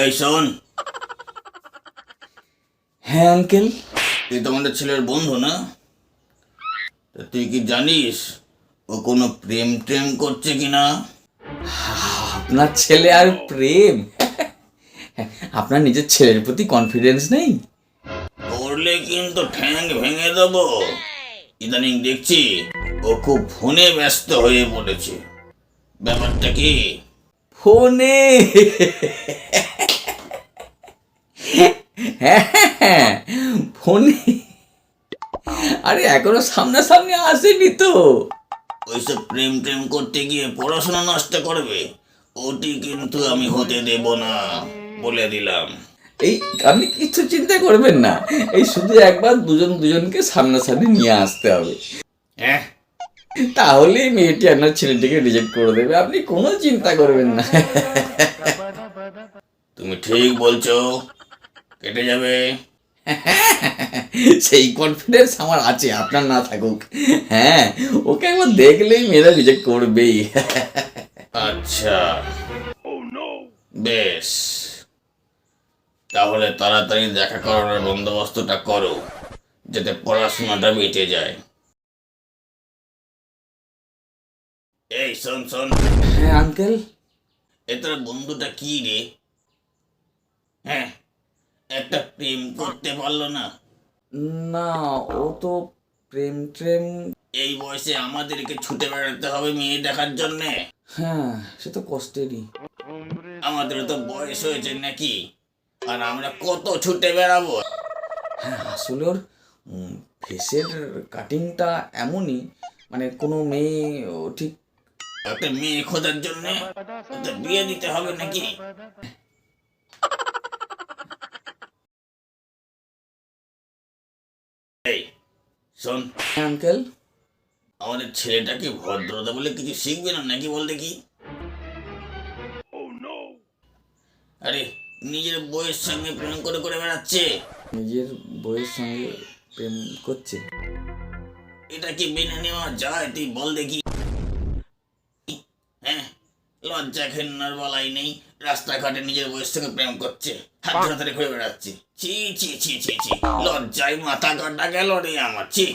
এই শোন, হ্যাঁ আঙ্কেল। তুই তো আমাদের ছেলের বন্ধু না? তা তুই কি জানিস ও কোনো প্রেম টেম করছে কিনা? আপনার ছেলে আর প্রেম? আপনার নিজের ছেলের প্রতি কনফিডেন্স নেই? করলে কিন্তু ঠ্যাং ভেঙে দেবো। ইদানিং দেখছি ও খুব ফোনে ব্যস্ত হয়ে পড়েছে। ব্যাপারটা কি? ফোনে? হ্যাঁ হ্যাঁ, ফোনে। আরে এখনো সামনাসামনি আসেনি তো। ওইসব প্রেম টেম করতে গিয়ে পড়াশোনা নষ্ট করবে, ওটি কিন্তু আমি হতে দেব না, বলে দিলাম। এই আপনি কিছু চিন্তা করবেন না, এই শুধু একবার দুজনকে সামনাসামনি নিয়ে আসতে হবে, হ্যাঁ, তাহলেই মেয়েটি আপনার ছেলেটিকে রিজেক্ট করে দেবে। আপনি কোনো চিন্তা করবেন না। তুমি ঠিক বলছো, কেটে যাবে। সেই কনফিডেন্স আমার আছে, আপনার না থাকুক। হ্যাঁ, ওকে একবার দেখলেই মেয়েরা রিজেক্ট করবেই। আচ্ছা, বেশ, তাহলে তাড়াতাড়ি দেখা করানোর বন্দোবস্তটা করো, যাতে পড়াশোনাটা মিটে যায়। এই শোন শোন, হ্যাঁ আঙ্কেল। এ তোর বন্ধুটা কি রে? হ্যাঁ, একটা প্রেম করতে পারলো না? না, ও তো প্রেম ট্রেম। এই বয়সে আমাদেরকে ছুটে বেড়াতে হবে মেয়ে দেখার জন্যে? হ্যাঁ, সে তো কষ্টেরই। আমাদের তো বয়স হয়েছে নাকি, আর আমরা কত ছুটে বেড়াবো? হ্যাঁ, আসলে ওর ফেসের কাটিংটা এমনই, মানে কোনো মেয়ে ও ঠিক। একটা মেয়ে খোঁজার জন্য বিয়ে দিতে হবে নাকি? এই শোন, হ্যাঁ আঙ্কেল। আমাদের ছেলেটাকে ভদ্রতা বলে কিছু শিখবে না নাকি, বল দেখি। আরে, নিজের বউয়ের সঙ্গে প্রেম করে করে বেড়াচ্ছে। নিজের বইয়ের সঙ্গে প্রেম করছে? এটা কি মেনে নেওয়া যায়, তুই বল দেখি? হ্যাঁ, লজ্জা ঘেন্নার বলাই নেই, রাস্তাঘাটে নিজের বউয়ের সঙ্গে প্রেম করছে, হাত ধরে ঘুরে বেড়াচ্ছে। ছি ছি ছি ছি ছি, লজ্জায় মাথা কাটা গেল রে আমার, ছি।